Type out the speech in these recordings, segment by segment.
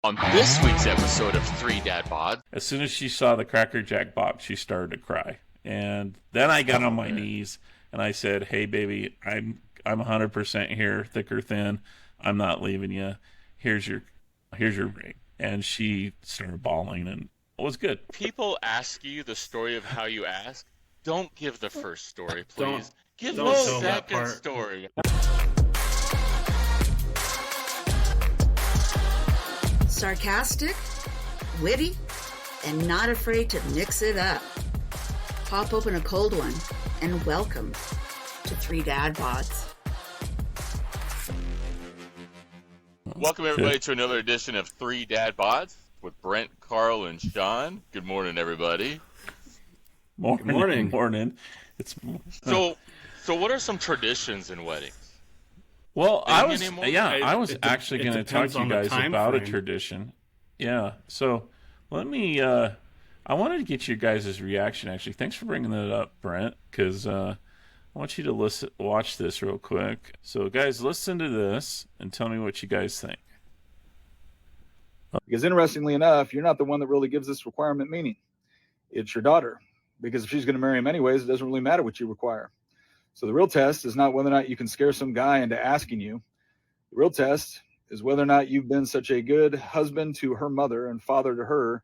On this week's episode of Three Dad Bods. As soon as she saw the Cracker Jack box, she started to cry. And then I got on my knees and I said, "Hey, baby, I'm 100% here, thick or thin. I'm not leaving you. Here's your ring." And she started bawling, and it was good. People ask you the story of how you ask. Don't give the first story, please. Give don't the tell that second part. story. Sarcastic, witty, and not afraid to mix it up. Pop open a cold one and welcome to Three Dad Bods. Welcome, everybody, to another edition of Three Dad Bods with Brent, Karl, and Shawn. Good morning, everybody. Morning. It's So what are some traditions in weddings? Well, I was anymore? I was actually going to talk depends to you on the guys time about a frame. tradition. Yeah. So let me. I wanted to get your guys' reaction. Actually, thanks for bringing that up, Brent, because I want you to watch this real quick. So, guys, listen to this and tell me what you guys think. Because interestingly enough, you're not the one that really gives this requirement meaning. It's your daughter. Because if she's going to marry him anyways, it doesn't really matter what you require. So the real test is not whether or not you can scare some guy into asking you. The real test is whether or not you've been such a good husband to her mother and father to her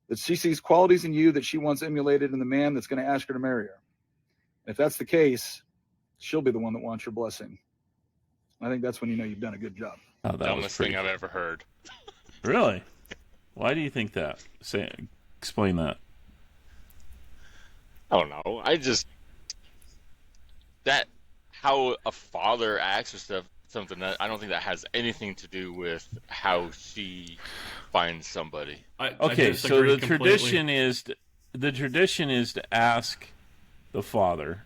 that she sees qualities in you that she wants emulated in the man that's going to ask her to marry her. And if that's the case, she'll be the one that wants your blessing. I think that's when you know you've done a good job. Oh, that was Dumbest pretty. thing I've ever heard. Really? Why do you think that? Explain that. I don't know. How a father acts or stuff, something that I don't think that has anything to do with how she finds somebody. Okay, so the tradition is to ask the father,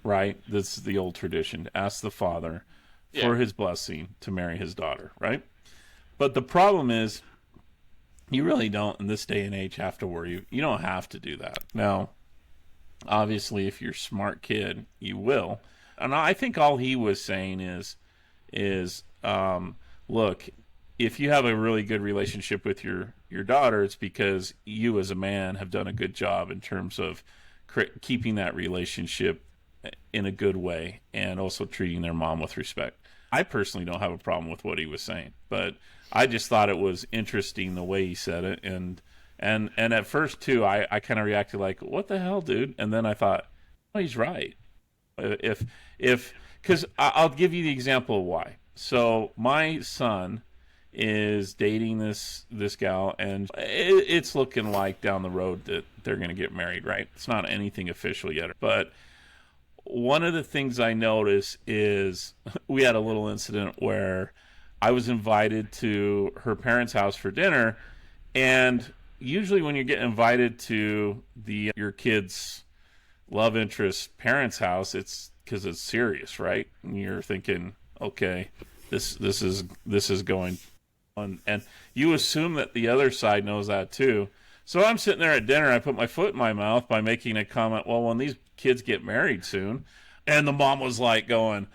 right? This is the old tradition, to ask the father for his blessing to marry his daughter, right? But the problem is, you really don't in this day and age have to worry. You don't have to do that. Now, obviously, if you're a smart kid, you will. And I think all he was saying is look, if you have a really good relationship with your daughter, it's because you as a man have done a good job in terms of keeping that relationship in a good way and also treating their mom with respect. I personally don't have a problem with what he was saying, but I just thought it was interesting the way he said it. And at first, too, I kind of reacted like, what the hell, dude? And then I thought, oh, he's right. Because I'll give you the example of why. So my son is dating this gal, and it's looking like down the road that they're going to get married, right? It's not anything official yet. But one of the things I noticed is we had a little incident where I was invited to her parents' house for dinner, and usually when you get invited to your kid's love interest parents' house, it's because it's serious, right? And you're thinking, okay, this is going on, and you assume that the other side knows that too. So I'm sitting there at dinner, I put my foot in my mouth by making a comment, well, when these kids get married soon, and the mom was like going,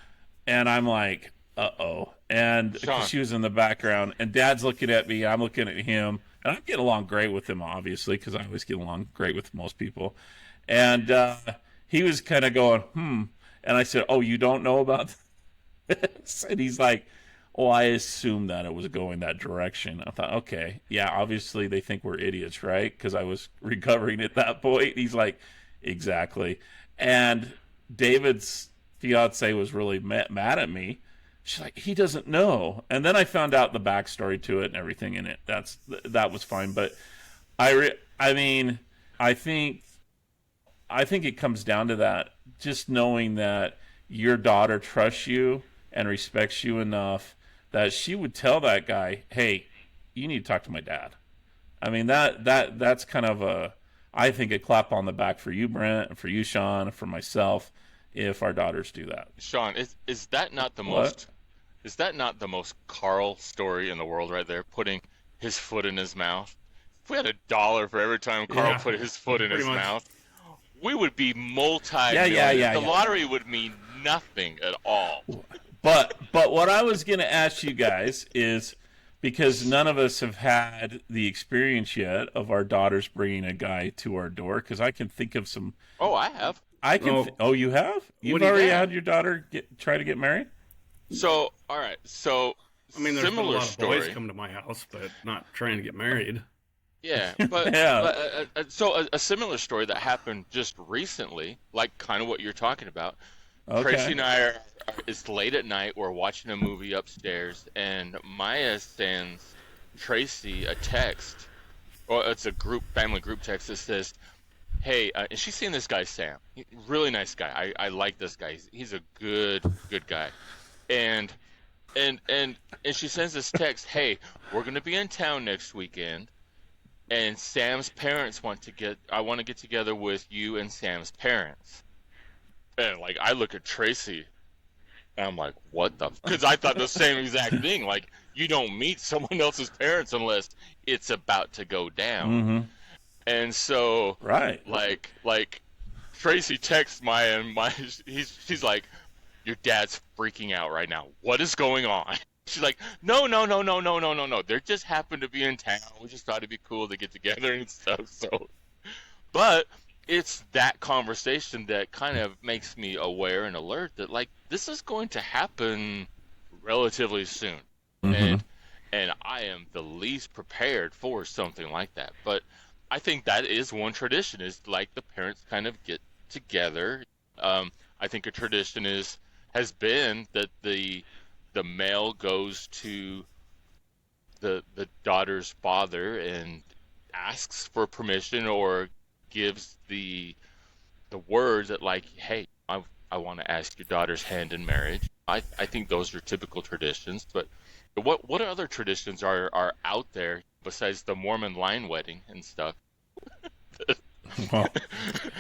and I'm like, uh-oh, and Shawn. she was in the background, and Dad's looking at me, I'm looking at him, and I get along great with him, obviously, because I always get along great with most people. And he was kind of going, and I said, oh, you don't know about this? And he's like, oh, I assumed that it was going that direction. I thought, okay, yeah, obviously they think we're idiots, right? Because I was recovering at that point. He's like, exactly. And David's fiance was really mad at me. She's like, he doesn't know. And then I found out the backstory to it and everything in it. That was fine. But I think it comes down to that. Just knowing that your daughter trusts you and respects you enough that she would tell that guy, hey, you need to talk to my dad. I mean, that's kind of I think a clap on the back for you, Brent, and for you, Shawn, and for myself, if our daughters do that. Shawn, is that not the What? most? Is that not the most Karl story in the world right there? Putting his foot in his mouth. If we had $1 for every time Karl put his foot in his pretty much. mouth, we would be multi-millionaires. Yeah. The lottery would mean nothing at all. But what I was going to ask you guys is, because none of us have had the experience yet of our daughters bringing a guy to our door. Because I can think of some. Oh, I have. I can. Oh, you have? You've do you already have? had your daughter try to get married? So, all right. So, I mean, there's been a similar lot of story. boys come to my house, but not trying to get married. Yeah, but, Yeah. so a similar story that happened just recently, like kind of what you're talking about. Tracy and I it's late at night. We're watching a movie upstairs, and Maya sends Tracy a text, or it's a family group text that says, "Hey," and she's seen this guy Sam, really nice guy. I like this guy. He's a good guy, and she sends this text, "Hey, we're gonna be in town next weekend, and Sam's parents I want to get together with you and Sam's parents." And like I look at Tracy, and I'm like, "What the?" Because I thought the same exact thing. Like, you don't meet someone else's parents unless it's about to go down. Mm-hmm. And so, Right. like Tracy texts Maya, and she's like, "Your dad's freaking out right now. What is going on?" She's like, no. They just happened to be in town. We just thought it'd be cool to get together and stuff. So, but it's that conversation that kind of makes me aware and alert that like this is going to happen relatively soon, Mm-hmm. and I am the least prepared for something like that. But I think that is one tradition, is like the parents kind of get together. I think a tradition has been that the male goes to the daughter's father and asks for permission, or gives the word that like, "Hey, I want to ask your daughter's hand in marriage." I think those are typical traditions. But what other traditions are out there besides the Mormon line wedding and stuff? Well,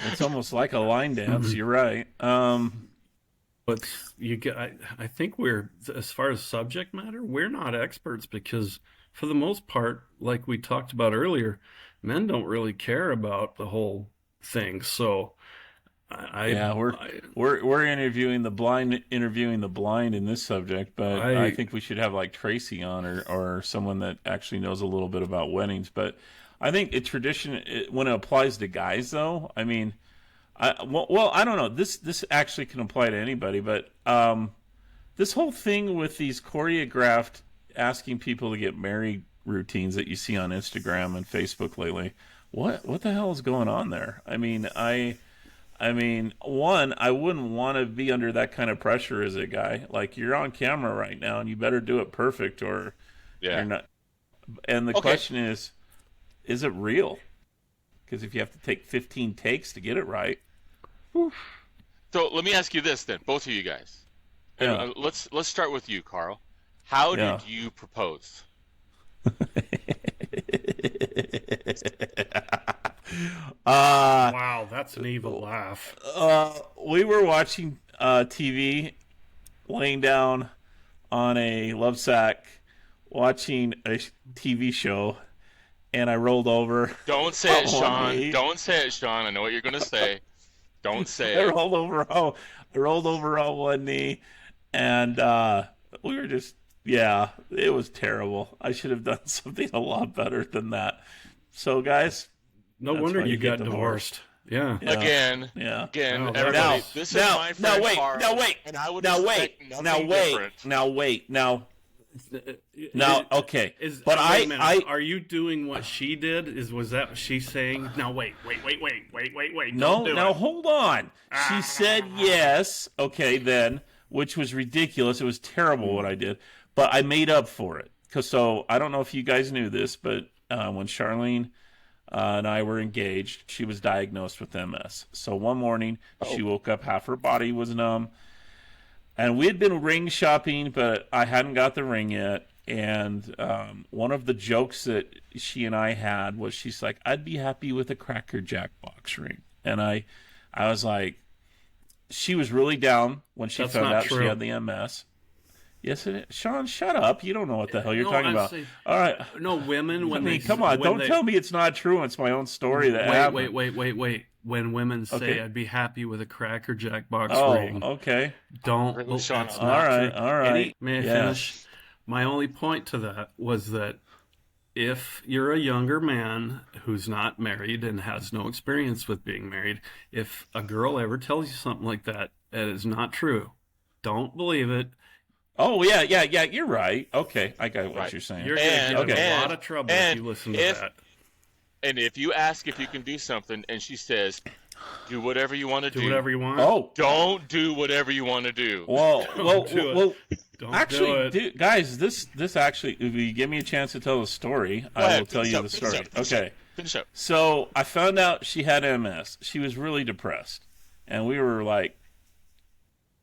it's almost like a line dance. You're right. But I think we're, as far as subject matter, we're not experts because for the most part, like we talked about earlier, men don't really care about the whole thing. So we're interviewing the blind in this subject, but I think we should have like Tracy on or someone that actually knows a little bit about weddings. But I think when it applies to guys, though, I mean, I don't know. This actually can apply to anybody, but this whole thing with these choreographed asking people to get married routines that you see on Instagram and Facebook lately, what the hell is going on there? I mean, one, I wouldn't want to be under that kind of pressure as a guy. Like, you're on camera right now, and you better do it perfect, or you're not. And the question is it real? Because if you have to take 15 takes to get it right. So let me ask you this then, both of you guys. Yeah. Let's start with you, Karl. How did you propose? Wow, that's an evil laugh. We were watching TV, laying down on a love sack, watching a TV show, and I rolled over. Don't say it, Shawn. Don't say it, Shawn. I know what you're going to say. Don't say it. I rolled over on one knee, and we were just, it was terrible. I should have done something a lot better than that. So, guys, no wonder you got divorced. Yeah. Again. Oh, Everybody. This is my friend Karl. And I would expect nothing different. Now, okay. But are you doing what she did? Was that what she's saying? Now wait. No, hold on. She said yes. Okay, then, which was ridiculous. It was terrible what I did, but I made up for it. So I don't know if you guys knew this, but when Charlene and I were engaged, she was diagnosed with MS. So one morning she woke up, half her body was numb. And we had been ring shopping, but I hadn't got the ring yet. And one of the jokes that she and I had was, she's like, "I'd be happy with a Cracker Jack box ring." And I was like, she was really down when she found out she had the MS. Yes, it is. Shawn, shut up. You don't know what the hell you're talking about. All right. No, women, come on. Don't tell me it's not true. It's my own story that happened. Wait. When women say, "I'd be happy with a Cracker Jack box ring," okay. Don't. Shawn. All right. All right. May I finish? My only point to that was that if you're a younger man who's not married and has no experience with being married, if a girl ever tells you something like that, that is not true. Don't believe it. Oh yeah, you're right. Okay, I got what Right. you're saying. You're going to get in a lot of trouble if and you listen to if that. and if you ask if you can do something, and she says, "Do whatever you want to do. Do whatever you want. Oh, Don't do whatever you want to do." well, do it. Don't actually, do it. guys, this actually, if you give me a chance to tell the story, I will tell you the story. Okay. Finish up. So I found out she had MS. She was really depressed, and we were like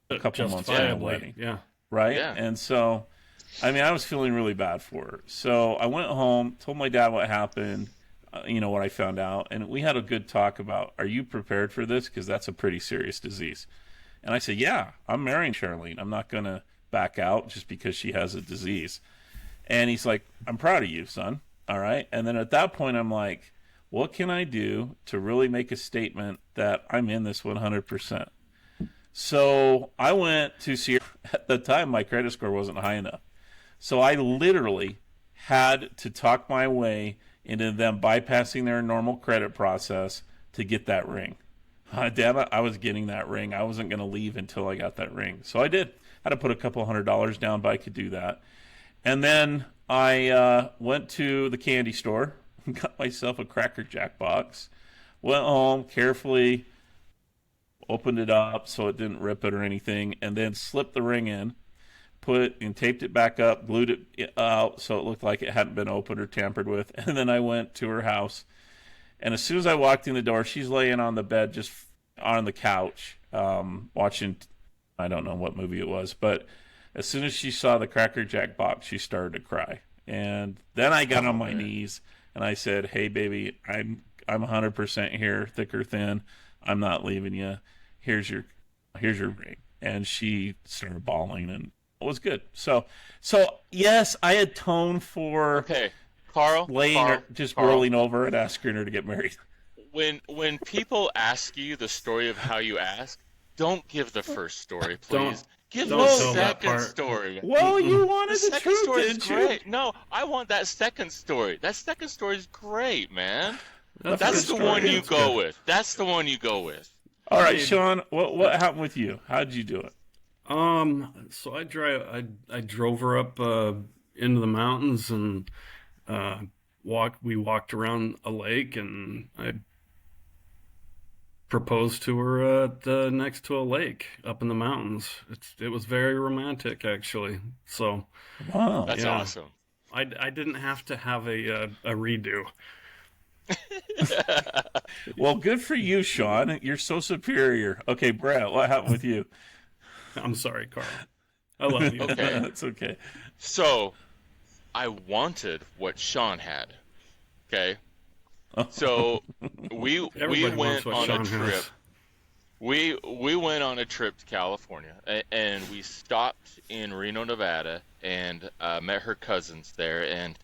a couple months from the wedding, Yeah. right? Yeah. And so, I mean, I was feeling really bad for her. So I went home, told my dad what happened, what I found out, and we had a good talk about, are you prepared for this? Because that's a pretty serious disease. And I said, yeah, I'm marrying Charlene. I'm not going to back out just because she has a disease. And he's like, I'm proud of you, son. All right. And then at that point, I'm like, what can I do to really make a statement that I'm in this 100%? So I went to see her. At the time, my credit score wasn't high enough. So I literally had to talk my way into them bypassing their normal credit process to get that ring. Damn it, I was getting that ring. I wasn't going to leave until I got that ring. So I did. I had to put a couple $100 down, but I could do that. And then I went to the candy store, got myself a Cracker Jack box, went home, carefully opened it up so it didn't rip it or anything, and then slipped the ring in, taped it back up, glued it out so it looked like it hadn't been opened or tampered with. And then I went to her house. And as soon as I walked in the door, she's laying on the bed, just on the couch, watching, I don't know what movie it was, but as soon as she saw the Cracker Jack box, she started to cry. And then I got on my knees and I said, hey, baby, I'm 100% here, thick or thin. I'm not leaving you. Here's your ring. And she started bawling, and it was good. So yes, I atoned for Karl, rolling over and asking her to get married. When people ask you the story of how you ask, don't give the first story, please. Give the second story. Well, you wanted the second truth, story didn't is you? great. No, I want that second story. That second story is great, man. That's the one you go with. That's the one you go with. All right, Shawn, what happened with you? How did you do it? So I drove her up into the mountains and we walked around a lake, and I proposed to her next to a lake up in the mountains. It was very romantic, actually. So wow, that's awesome. I didn't have to have a redo. Well, good for you, Shawn. You're so superior. Okay, Brett, what happened with you? I'm sorry, Karl. I love you. Okay. That's okay. So, I wanted what Shawn had. Okay? So, we went on a trip. We went on a trip to California, and we stopped in Reno, Nevada, and met her cousins there, and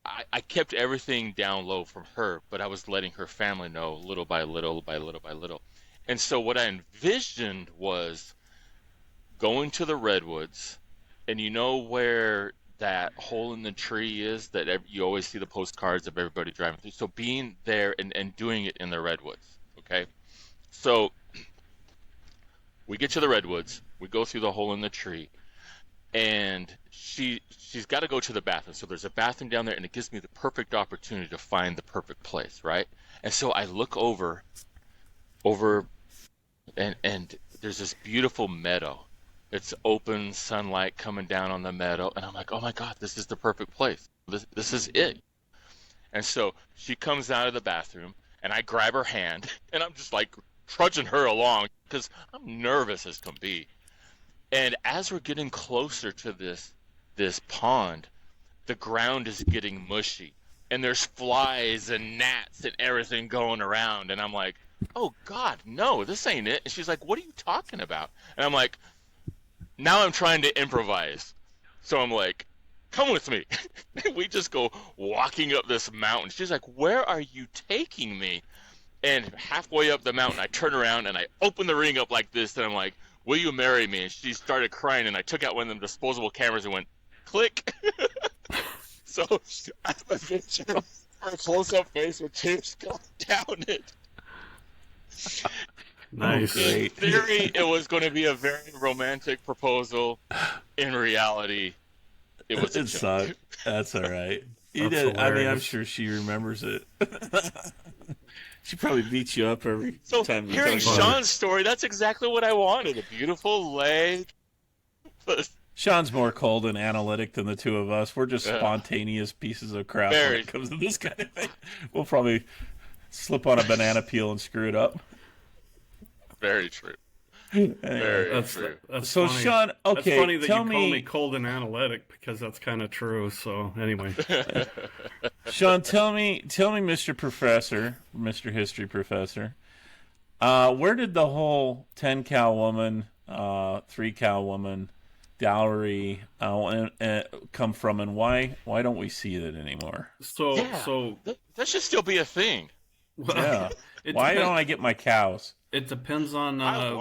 I kept everything down low from her, but I was letting her family know little by little by little by little. And so what I envisioned was going to the redwoods, and you know where that hole in the tree is that you always see the postcards of everybody driving through. So being there and doing it in the redwoods, okay? So we get to the redwoods, we go through the hole in the tree, and she's got to go to the bathroom. So there's a bathroom down there, and it gives me the perfect opportunity to find the perfect place, right? And so I look over, and there's this beautiful meadow. It's open sunlight coming down on the meadow, and I'm like, oh my God, this is the perfect place. This is it. And so she comes out of the bathroom, and I grab her hand, and I'm just like trudging her along because I'm nervous as can be. And as we're getting closer to this pond, the ground is getting mushy, and there's flies and gnats and everything going around, and I'm like, oh God, no, this ain't it. And she's like, what are you talking about? And I'm like, now I'm trying to improvise. So I'm like, come with me. We just go walking up this mountain. She's like, where are you taking me? And halfway up the mountain, I turn around and I open the ring up like this, and I'm like, will you marry me? And she started crying, and I took out one of them disposable cameras and went, click. So I have a picture of her close-up face with tears going down it. Nice. In theory, it was going to be a very romantic proposal. In reality, it was a joke. That's all right. Hilarious. I mean, I'm sure she remembers it. She probably beats you up every time. Hearing Shawn's story, that's exactly what I wanted. A beautiful lake. Shawn's more cold and analytic than the two of us. We're just spontaneous pieces of crap when it comes to this kind of thing. We'll probably slip on a banana peel and screw it up. Very true. That's so funny. Shawn, okay, that's funny that tell you call me cold and analytic, because that's kind of true. So anyway, Shawn, tell me, Mr. Professor, Mr. History Professor, where did the whole 10-cow woman, 3-cow woman, dowry come from, and why don't we see that anymore? So that should still be a thing. Yeah. Why don't I get my cows? It depends on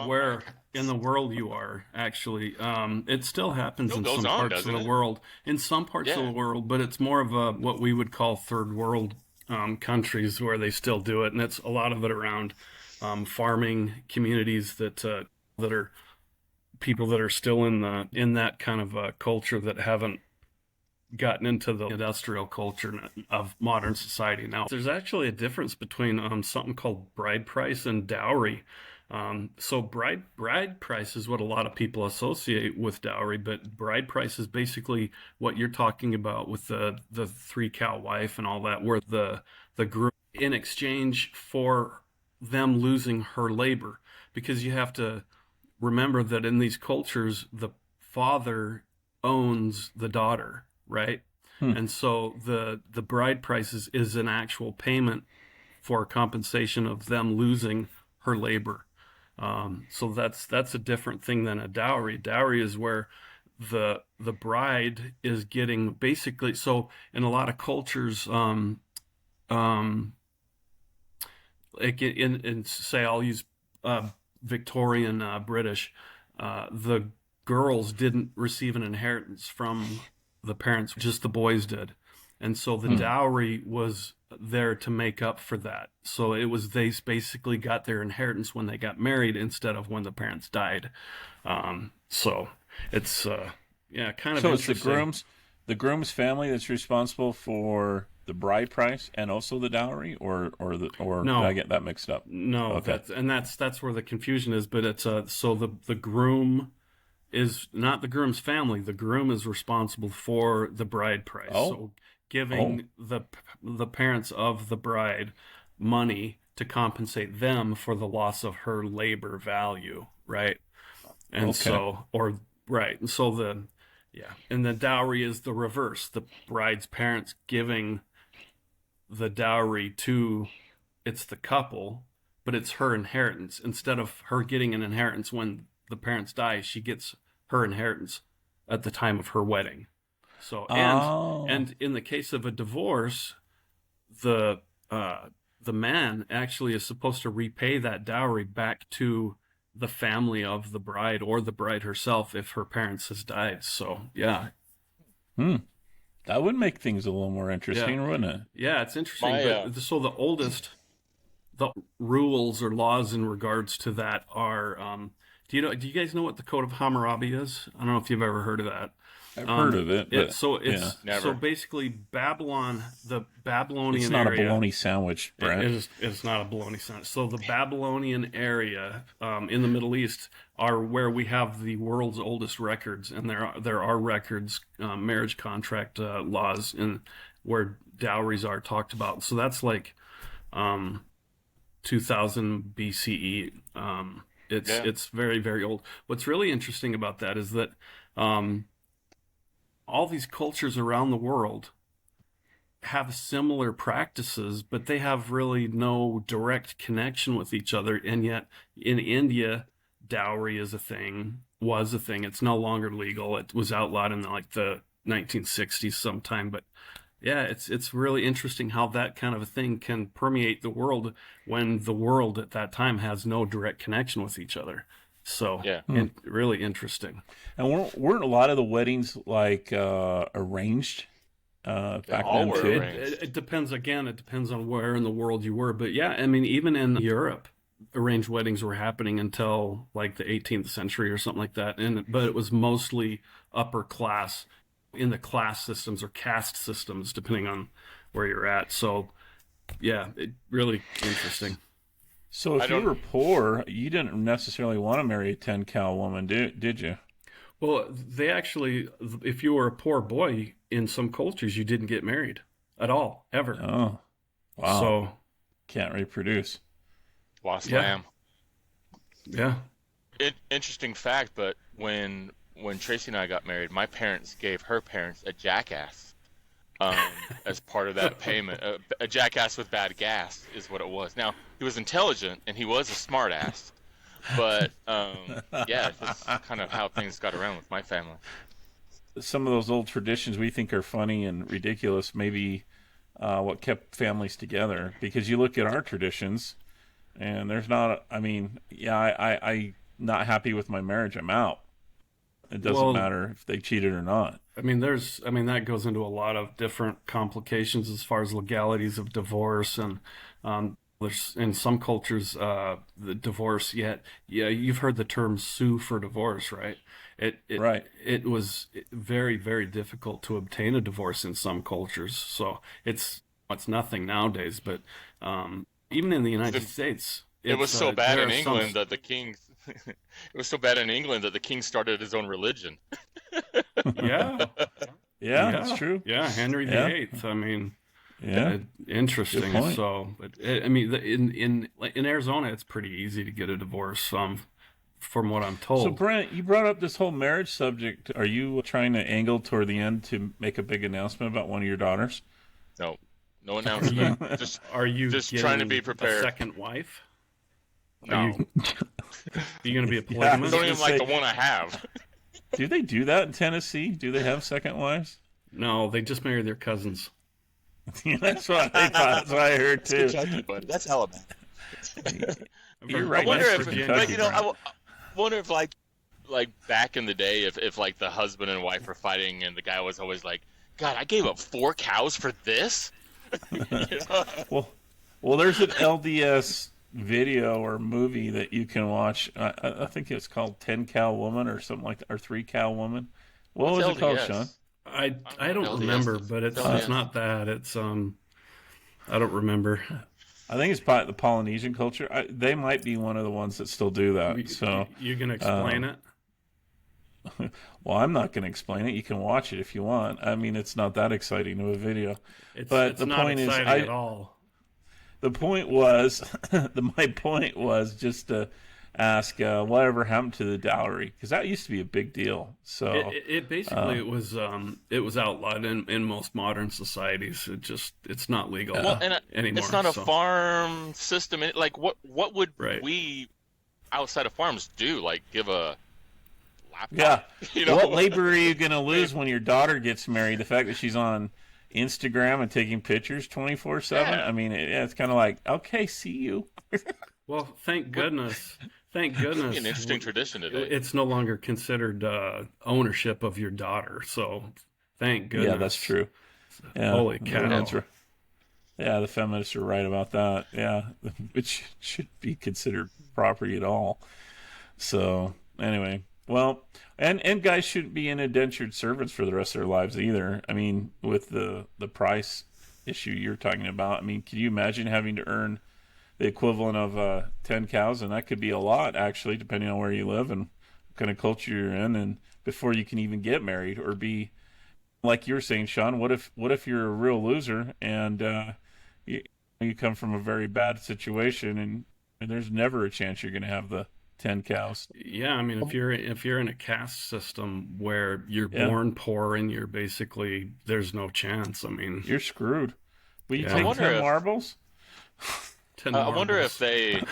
where in the world you are, actually. It still happens in some parts of the world. In some parts of the world, but it's more of what we would call third world countries where they still do it. And it's a lot of it around farming communities that are people that are still in that kind of culture that haven't gotten into the industrial culture of modern society now. There's actually a difference between something called bride price and dowry. So bride price is what a lot of people associate with dowry, but bride price is basically what you're talking about with the 3-cow wife and all that, where the groom, in exchange for them losing her labor, because you have to remember that in these cultures, the father owns the daughter, right? And so the bride price is an actual payment for compensation of them losing her labor. So that's a different thing than a dowry. Dowry is where the bride is getting basically. So in a lot of cultures, like in say, I'll use Victorian British, the girls didn't receive an inheritance from the parents, just the boys did. And so the dowry was there to make up for that. So it was, they basically got their inheritance when they got married instead of when the parents died. So it's kind of so interesting. It's the groom's family that's responsible for the bride price and also the dowry, or No, did I get that mixed up? No, okay. That's where the confusion is. But it's so the groom is not the groom's family. The groom is responsible for the bride price. So giving the parents of the bride money to compensate them for the loss of her labor value, right? And so and so and the dowry is the reverse. The bride's parents giving the dowry to, it's the couple, but it's her inheritance. Instead of her getting an inheritance when the parents die, she gets her inheritance at the time of her wedding. So and in the case of a divorce, the man actually is supposed to repay that dowry back to the family of the bride or the bride herself if her parents has died. So that would make things a little more interesting, wouldn't it? Yeah, it's interesting. So the rules or laws in regards to that are, do you guys know what the Code of Hammurabi is? I don't know if you've ever heard of that. I've heard of it. But, so basically Babylon, the Babylonian it's not area, a bologna sandwich, Brent. It's not a bologna sandwich. So the Babylonian area in the Middle East are where we have the world's oldest records, and there are records, marriage contract laws, in where dowries are talked about. So that's like 2000 BCE. It's very, very old. What's really interesting about that is that all these cultures around the world have similar practices, but they have really no direct connection with each other. And yet in India, dowry was a thing. It's no longer legal. It was outlawed in like the 1960s sometime. But yeah, it's really interesting how that kind of a thing can permeate the world when the world at that time has no direct connection with each other. So, Yeah. really interesting. And weren't a lot of the weddings like arranged back all then were too? arranged. It depends. Again, it depends on where in the world you were. But yeah, I mean, even in Europe, arranged weddings were happening until like the 18th century or something like that. But it was mostly upper class in the class systems or caste systems, depending on where you're at. So yeah, it really interesting. So if you were poor, you didn't necessarily want to marry a 10-cow woman, did you? Well, they actually, if you were a poor boy in some cultures, you didn't get married at all, ever. Oh, wow. So can't reproduce. Lost lamb. Yeah. Interesting fact, but when Tracy and I got married, my parents gave her parents a jackass as part of that payment. A jackass with bad gas is what it was. Now, he was intelligent and he was a smart ass, but yeah, that's kind of how things got around with my family. Some of those old traditions we think are funny and ridiculous, maybe what kept families together. Because you look at our traditions, and there's not. I mean, yeah, I not happy with my marriage. I'm out. It doesn't matter if they cheated or not. I mean, that goes into a lot of different complications as far as legalities of divorce, and there's in some cultures the divorce. Yeah, you've heard the term sue for divorce, right? Right. It was very, very difficult to obtain a divorce in some cultures. So it's nothing nowadays, but even in the United States, it was so bad in England that the king. It was so bad in England that the king started his own religion. Yeah, that's true. Yeah, Henry VIII. I mean, yeah, interesting. So, but I mean, in Arizona, it's pretty easy to get a divorce. From what I'm told. So, Brent, you brought up this whole marriage subject. Are you trying to angle toward the end to make a big announcement about one of your daughters? No announcement. Are you just trying to be prepared? A second wife? No. Are you going to be a polygamist? I don't even like the one I have. Do they do that in Tennessee? Do they have second wives? No, they just marry their cousins. Yeah, that's what I thought. That's what I heard too. That's Alabama. You're right. I wonder if, Kentucky, I wonder if like back in the day, if like the husband and wife were fighting, and the guy was always like, "God, I gave up 4 cows for this." Well, there's an LDS video or movie that you can watch. I think it's called 10-Cow Woman or something like that, or 3-Cow Woman. What was it called, Shawn? I don't remember, but it's not that. It's I don't remember. I think it's by the Polynesian culture. They might be one of the ones that still do that. So you can explain it. Well, I'm not going to explain it. You can watch it if you want. I mean, it's not that exciting of a video. It's the not point exciting is, at all. The point was, my point was just to ask whatever happened to the dowry, because that used to be a big deal. So it basically it was outlawed in most modern societies. It's not legal anymore. It's not a farm system. Like what would right. we outside of farms do? Like give a laptop? Yeah. You know? What labor are you going to lose when your daughter gets married? The fact that she's on Instagram and taking pictures 24/7. Yeah. I mean, it's kind of like, okay, see you. Well, thank goodness. Thank goodness. An interesting tradition today. It's no longer considered ownership of your daughter. So, thank goodness. Yeah, that's true. Yeah, holy cow! That's right. Yeah, the feminists are right about that. Yeah, which should be considered property at all. So anyway, well, and guys shouldn't be indentured servants for the rest of their lives either. I mean, with the price issue you're talking about, I mean, can you imagine having to earn the equivalent of 10 cows? And that could be a lot, actually, depending on where you live and what kind of culture you're in, and before you can even get married or be, like you were saying, Shawn, what if you're a real loser and you come from a very bad situation and there's never a chance you're going to have the 10 cows. Yeah, I mean, if you're in a caste system where you're born poor and you're basically, there's no chance. I mean, you're screwed. Will you take 10 marbles? I wonder if they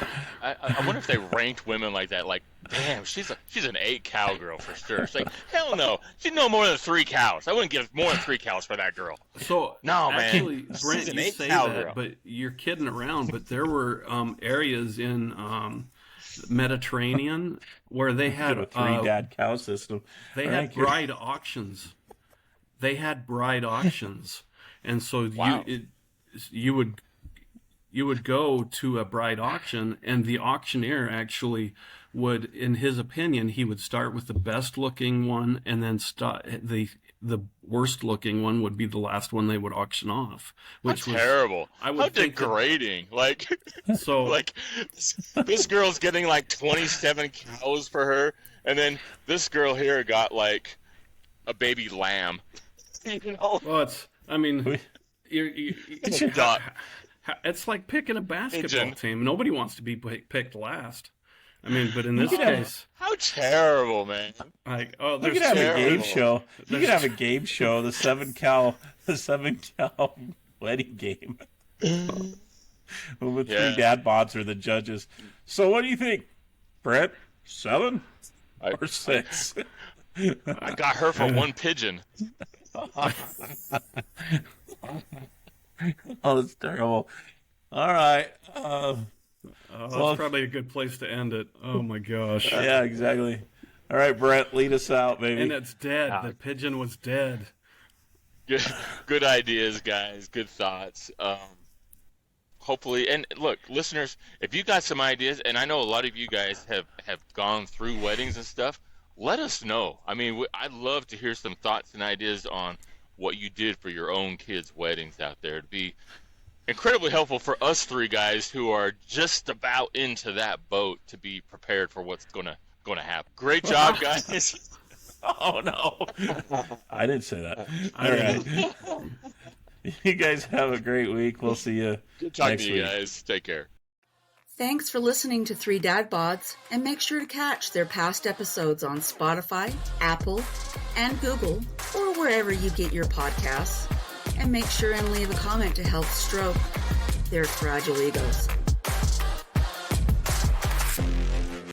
ranked women like that. Like, damn, she's an 8 cow girl for sure. It's like, hell no, she's no more than 3 cows. I wouldn't give more than 3 cows for that girl. So no, actually, man, Brent, you say that, but you're kidding around. But there were areas in Mediterranean, where they had a 3-dad cow system. They had bride auctions. And so Wow. you would go to a bride auction, and the auctioneer actually would, in his opinion, he would start with the best looking one, and then the worst looking one would be the last one they would auction off, which was terrible. I would How think degrading! Like, so like this girl's getting like 27 cows for her, and then this girl here got like a baby lamb. You know? well, it's like picking a basketball team. Nobody wants to be picked last. I mean, but in this case, How terrible, man! like, You could have a game show. You could have a game show, the 7-cow wedding game. With 3 dad bods are the judges. So what do you think, Brett? 7 or 6? I got her for 1 pigeon. Oh, that's terrible. All right. that's probably a good place to end it. Oh my gosh. Yeah, exactly. All right, Brett, lead us out, baby. And it's dead. The pigeon was dead. Good ideas, guys. Good thoughts. Hopefully, and look, listeners, if you got some ideas, and I know a lot of you guys have gone through weddings and stuff, let us know. I mean, I'd love to hear some thoughts and ideas on what you did for your own kids' weddings out there. It'd be incredibly helpful for us 3 guys who are just about into that boat to be prepared for what's gonna happen. Great job, guys. Oh no, I didn't say that. All right, you guys have a great week. We'll see you Good talking next to you week. guys. Take care. Thanks for listening to 3 Dad Bods, and make sure to catch their past episodes on Spotify, Apple, and Google, or wherever you get your podcasts. And make sure and leave a comment to help stroke their fragile egos.